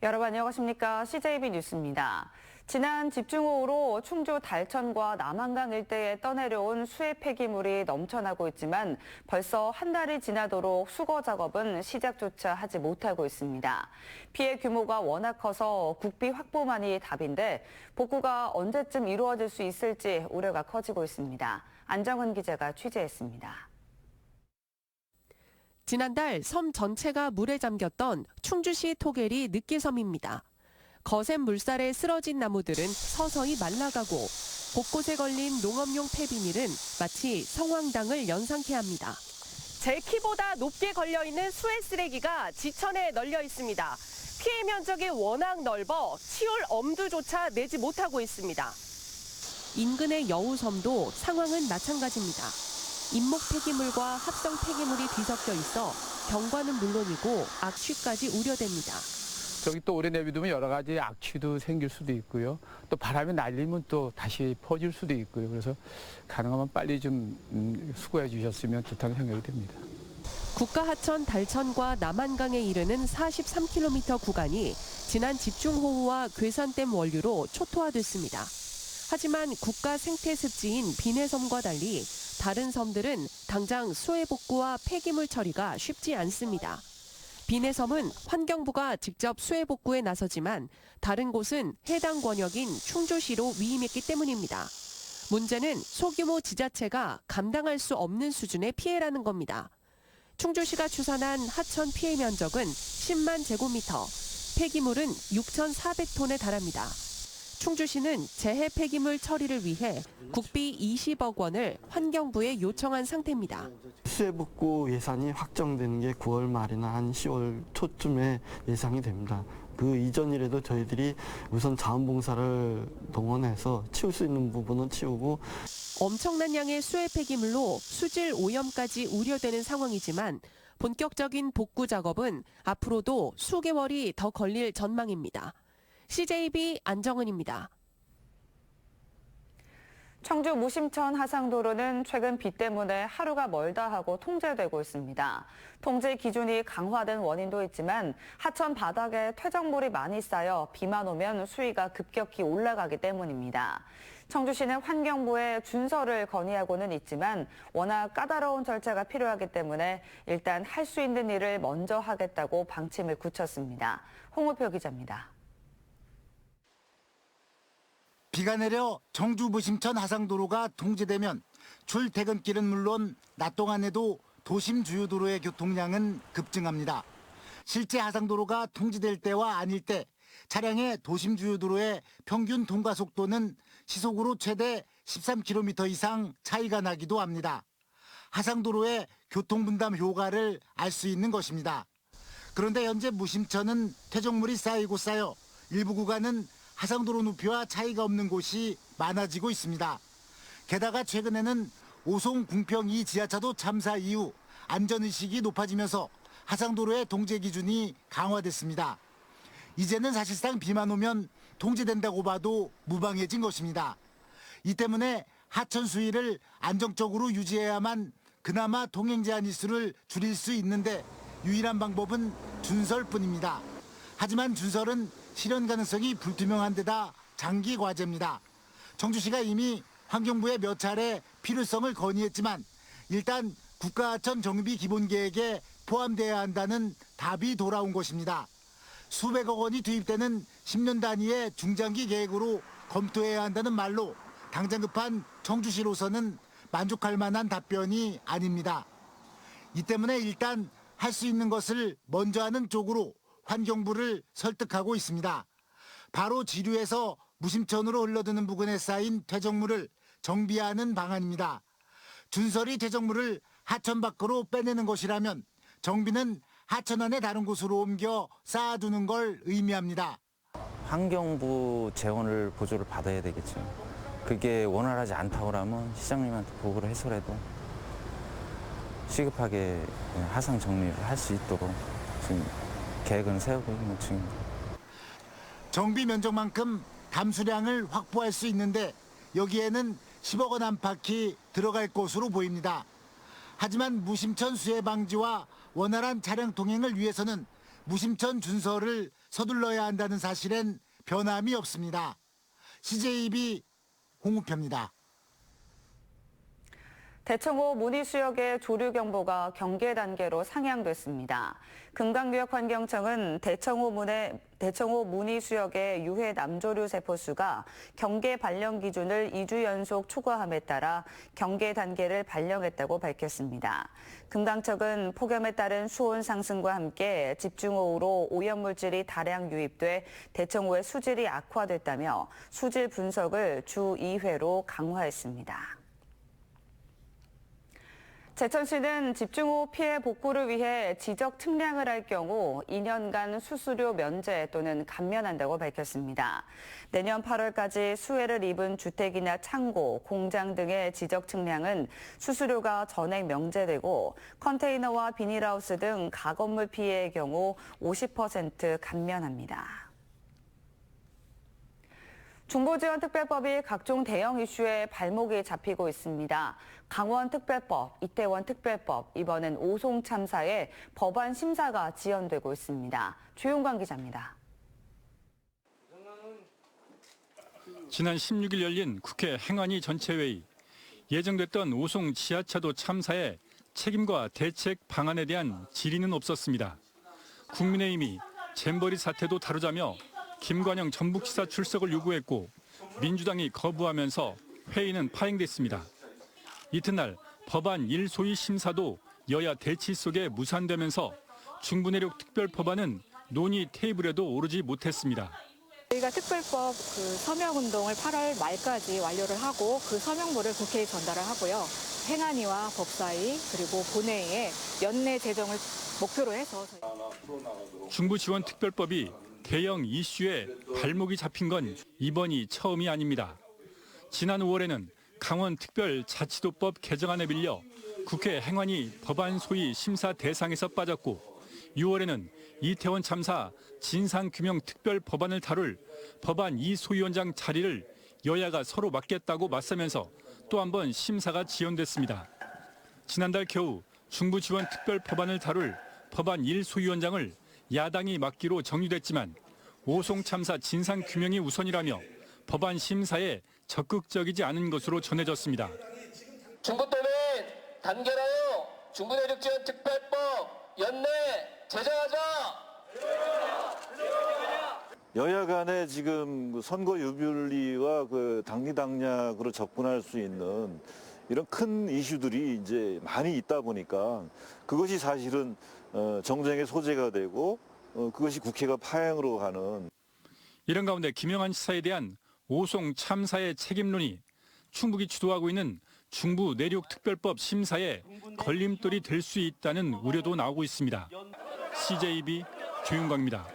여러분 안녕하십니까? CJB 뉴스입니다. 지난 집중호우로 충주 달천과 남한강 일대에 떠내려온 수해 폐기물이 넘쳐나고 있지만 벌써 한 달이 지나도록 수거 작업은 시작조차 하지 못하고 있습니다. 피해 규모가 워낙 커서 국비 확보만이 답인데 복구가 언제쯤 이루어질 수 있을지 우려가 커지고 있습니다. 안정은 기자가 취재했습니다. 지난달 섬 전체가 물에 잠겼던 충주시 토계리 느끼섬입니다. 거센 물살에 쓰러진 나무들은 서서히 말라가고 곳곳에 걸린 농업용 폐비닐은 마치 성황당을 연상케 합니다. 제 키보다 높게 걸려있는 수해 쓰레기가 지천에 널려 있습니다. 피해 면적이 워낙 넓어 치울 엄두조차 내지 못하고 있습니다. 인근의 여우섬도 상황은 마찬가지입니다. 인목 폐기물과 합성 폐기물이 뒤섞여 있어 경관은 물론이고 악취까지 우려됩니다. 저기 또 오래 내비두면 여러 가지 악취도 생길 수도 있고요. 또 바람이 날리면 또 다시 퍼질 수도 있고요. 그래서 가능하면 빨리 좀 수거해 주셨으면 좋다는 생각이 듭니다. 국가하천 달천과 남한강에 이르는 43km 구간이 지난 집중호우와 괴산댐 원류로 초토화됐습니다. 하지만 국가 생태습지인 비내섬과 달리 다른 섬들은 당장 수해 복구와 폐기물 처리가 쉽지 않습니다. 비내섬은 환경부가 직접 수해 복구에 나서지만 다른 곳은 해당 권역인 충주시로 위임했기 때문입니다. 문제는 소규모 지자체가 감당할 수 없는 수준의 피해라는 겁니다. 충주시가 추산한 하천 피해 면적은 10만 제곱미터, 폐기물은 6,400톤에 달합니다. 충주시는 재해 폐기물 처리를 위해 국비 20억 원을 환경부에 요청한 상태입니다. 수해 복구 예산이 확정되는 게 9월 말이나 한 10월 초쯤에 예상이 됩니다. 그 이전이라도 저희들이 우선 자원봉사를 동원해서 치울 수 있는 부분은 치우고. 엄청난 양의 수해 폐기물로 수질 오염까지 우려되는 상황이지만 본격적인 복구 작업은 앞으로도 수개월이 더 걸릴 전망입니다. CJB 안정은입니다. 청주 무심천 하상도로는 최근 비 때문에 하루가 멀다 하고 통제되고 있습니다. 통제 기준이 강화된 원인도 있지만 하천 바닥에 퇴적물이 많이 쌓여 비만 오면 수위가 급격히 올라가기 때문입니다. 청주시는 환경부에 준설을 건의하고는 있지만 워낙 까다로운 절차가 필요하기 때문에 일단 할 수 있는 일을 먼저 하겠다고 방침을 굳혔습니다. 홍우표 기자입니다. 비가 내려 청주 무심천 하상도로가 통제되면 출퇴근길은 물론 낮 동안에도 도심 주요도로의 교통량은 급증합니다. 실제 하상도로가 통제될 때와 아닐 때 차량의 도심 주요도로의 평균 통과 속도는 시속으로 최대 13km 이상 차이가 나기도 합니다. 하상도로의 교통분담 효과를 알 수 있는 것입니다. 그런데 현재 무심천은 퇴적물이 쌓이고 쌓여 일부 구간은 하상도로 높이와 차이가 없는 곳이 많아지고 있습니다. 게다가 최근에는 오송 궁평 2 지하차도 참사 이후 안전의식이 높아지면서 하상도로의 통제 기준이 강화됐습니다. 이제는 사실상 비만 오면 통제된다고 봐도 무방해진 것입니다. 이 때문에 하천 수위를 안정적으로 유지해야만 그나마 통행 제한 일수를 줄일 수 있는데 유일한 방법은 준설뿐입니다. 하지만 준설은 실현 가능성이 불투명한 데다 장기 과제입니다. 청주시가 이미 환경부에 몇 차례 필요성을 건의했지만 일단 국가하천 정비 기본계획에 포함돼야 한다는 답이 돌아온 것입니다. 수백억 원이 투입되는 10년 단위의 중장기 계획으로 검토해야 한다는 말로 당장 급한 청주시로서는 만족할 만한 답변이 아닙니다. 이 때문에 일단 할 수 있는 것을 먼저 하는 쪽으로 환경부를 설득하고 있습니다. 바로 지류에서 무심천으로 흘러드는 부근에 쌓인 퇴적물을 정비하는 방안입니다. 준설이 퇴적물을 하천 밖으로 빼내는 것이라면 정비는 하천 안의 다른 곳으로 옮겨 쌓아두는 걸 의미합니다. 환경부 재원을 보조를 받아야 되겠죠. 그게 원활하지 않다고 하면 시장님한테 보고를 해서라도 시급하게 하상 정리를 할 수 있도록 지금 계획은 세우고 있는 중입니다. 정비 면적만큼 담수량을 확보할 수 있는데 여기에는 10억 원 안팎이 들어갈 것으로 보입니다. 하지만 무심천 수해 방지와 원활한 차량 통행을 위해서는 무심천 준서를 서둘러야 한다는 사실엔 변함이 없습니다. CJB 홍우표입니다. 대청호 문의수역의 조류경보가 경계 단계로 상향됐습니다. 금강구역환경청은 대청호 문의수역의 유해 남조류 세포수가 경계 발령 기준을 2주 연속 초과함에 따라 경계 단계를 발령했다고 밝혔습니다. 금강청은 폭염에 따른 수온 상승과 함께 집중호우로 오염물질이 다량 유입돼 대청호의 수질이 악화됐다며 수질 분석을 주 2회로 강화했습니다. 제천시는 집중호우 피해 복구를 위해 지적 측량을 할 경우 2년간 수수료 면제 또는 감면한다고 밝혔습니다. 내년 8월까지 수해를 입은 주택이나 창고, 공장 등의 지적 측량은 수수료가 전액 명제되고 컨테이너와 비닐하우스 등 가건물 피해의 경우 50% 감면합니다. 중부지원특별법이 각종 대형 이슈에 발목이 잡히고 있습니다. 강원특별법, 이태원특별법, 이번엔 오송 참사에 법안 심사가 지연되고 있습니다. 조용관 기자입니다. 지난 16일 열린 국회 행안위 전체회의. 예정됐던 오송 지하차도 참사의 책임과 대책 방안에 대한 질의는 없었습니다. 국민의힘이 잼버리 사태도 다루자며 김관영 전북지사 출석을 요구했고 민주당이 거부하면서 회의는 파행됐습니다. 이튿날 법안 1소위 심사도 여야 대치 속에 무산되면서 중부내륙 특별법안은 논의 테이블에도 오르지 못했습니다. 저희가 특별법 서명운동을 8월 말까지 완료를 하고 그 서명물을 국회에 전달을 하고요. 행안위와 법사위 그리고 본회의에 연내 제정을 목표로 해서 중부지원특별법이 대형 이슈에 발목이 잡힌 건 이번이 처음이 아닙니다. 지난 5월에는 강원특별자치도법 개정안에 빌려 국회 행안위 법안 소위 심사 대상에서 빠졌고 6월에는 이태원 참사 진상규명 특별 법안을 다룰 법안 2소위원장 자리를 여야가 서로 맡겠다고 맞서면서 또 한 번 심사가 지연됐습니다. 지난달 겨우 중부지원 특별 법안을 다룰 법안 1소위원장을 야당이 맡기로 정리됐지만 오송 참사 진상규명이 우선이라며 법안 심사에 적극적이지 않은 것으로 전해졌습니다. 중부법에 단결하여 중부내륙지원특별법 연내 제정하자. 여야 간에 지금 선거 유불리와 당리당략으로 접근할 수 있는 이런 큰 이슈들이 이제 많이 있다 보니까 그것이 사실은 정쟁의 소재가 되고 그것이 국회가 파행으로 가는. 이런 가운데 김영한 지사에 대한 오송 참사의 책임론이 충북이 주도하고 있는 중부내륙특별법 심사에 걸림돌이 될 수 있다는 우려도 나오고 있습니다. CJB 조윤광입니다.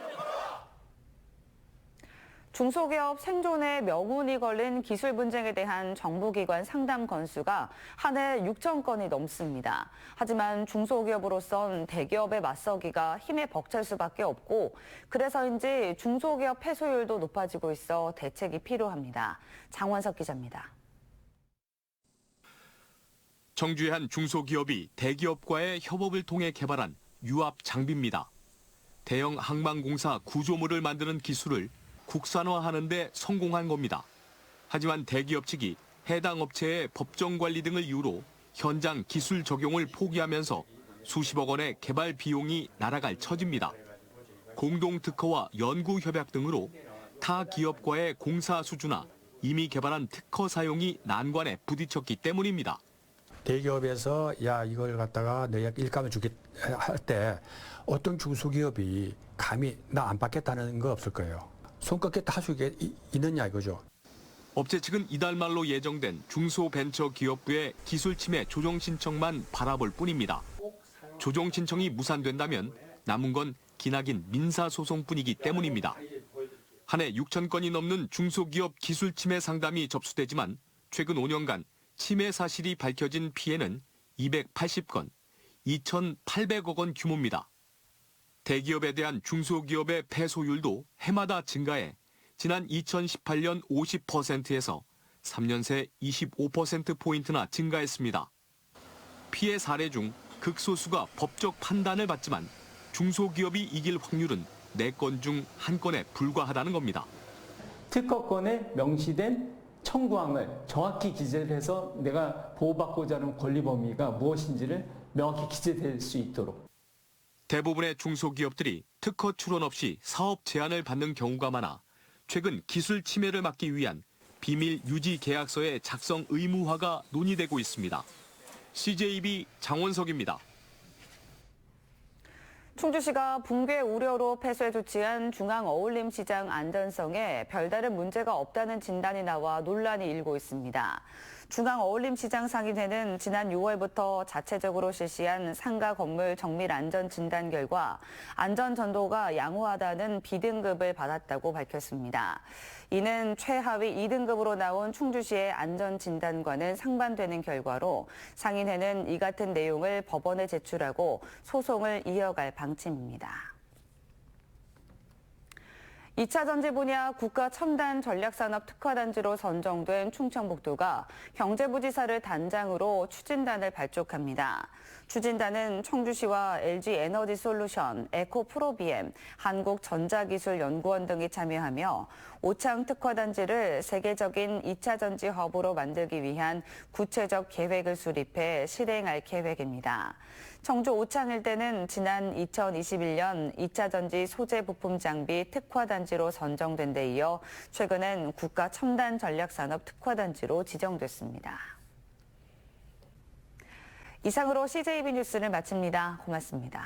중소기업 생존에 명운이 걸린 기술 분쟁에 대한 정부기관 상담 건수가 한 해 6천 건이 넘습니다. 하지만 중소기업으로선 대기업에 맞서기가 힘에 벅찰 수밖에 없고 그래서인지 중소기업 폐소율도 높아지고 있어 대책이 필요합니다. 장원석 기자입니다. 청주의 한 중소기업이 대기업과의 협업을 통해 개발한 유압 장비입니다. 대형 항만공사 구조물을 만드는 기술을 국산화하는 데 성공한 겁니다. 하지만 대기업 측이 해당 업체의 법정 관리 등을 이유로 현장 기술 적용을 포기하면서 수십억 원의 개발 비용이 날아갈 처지입니다. 공동특허와 연구협약 등으로 타 기업과의 공사 수주나 이미 개발한 특허 사용이 난관에 부딪혔기 때문입니다. 대기업에서 이걸 갖다가 너희가 일감을 주겠 할 때 어떤 중소기업이 감히 나 안 받겠다는 거 없을 거예요. 손 꺾겠다 할 수 있느냐 이거죠. 업체 측은 이달 말로 예정된 중소벤처기업부의 기술 침해 조정 신청만 바라볼 뿐입니다. 조정 신청이 무산된다면 남은 건 기나긴 민사소송뿐이기 때문입니다. 한 해 6천 건이 넘는 중소기업 기술 침해 상담이 접수되지만 최근 5년간 침해 사실이 밝혀진 피해는 280건, 2,800억 원 규모입니다. 대기업에 대한 중소기업의 폐소율도 해마다 증가해 지난 2018년 50%에서 3년 새 25%포인트나 증가했습니다. 피해 사례 중 극소수가 법적 판단을 받지만 중소기업이 이길 확률은 4건 중 1건에 불과하다는 겁니다. 특허권에 명시된 청구항을 정확히 기재를 해서 내가 보호받고자 하는 권리 범위가 무엇인지를 명확히 기재될 수 있도록. 대부분의 중소기업들이 특허 출원 없이 사업 제한을 받는 경우가 많아 최근 기술 침해를 막기 위한 비밀 유지 계약서의 작성 의무화가 논의되고 있습니다. CJB 장원석입니다. 충주시가 붕괴 우려로 폐쇄 조치한 중앙어울림시장 안전성에 별다른 문제가 없다는 진단이 나와 논란이 일고 있습니다. 중앙어울림시장 상인회는 지난 6월부터 자체적으로 실시한 상가 건물 정밀 안전 진단 결과 안전 전도가 양호하다는 B등급을 받았다고 밝혔습니다. 이는 최하위 2등급으로 나온 충주시의 안전 진단과는 상반되는 결과로 상인회는 이 같은 내용을 법원에 제출하고 소송을 이어갈 방침입니다. 2차 전지 분야 국가 첨단 전략산업 특화단지로 선정된 충청북도가 경제부지사를 단장으로 추진단을 발족합니다. 추진단은 청주시와 LG에너지솔루션, 에코프로비엠, 한국전자기술연구원 등이 참여하며 오창 특화단지를 세계적인 2차 전지 허브로 만들기 위한 구체적 계획을 수립해 실행할 계획입니다. 청주 오창 일대는 지난 2021년 2차 전지 소재 부품 장비 특화단지로 선정된 데 이어 최근엔 국가 첨단 전략산업 특화단지로 지정됐습니다. 이상으로 CJB 뉴스를 마칩니다. 고맙습니다.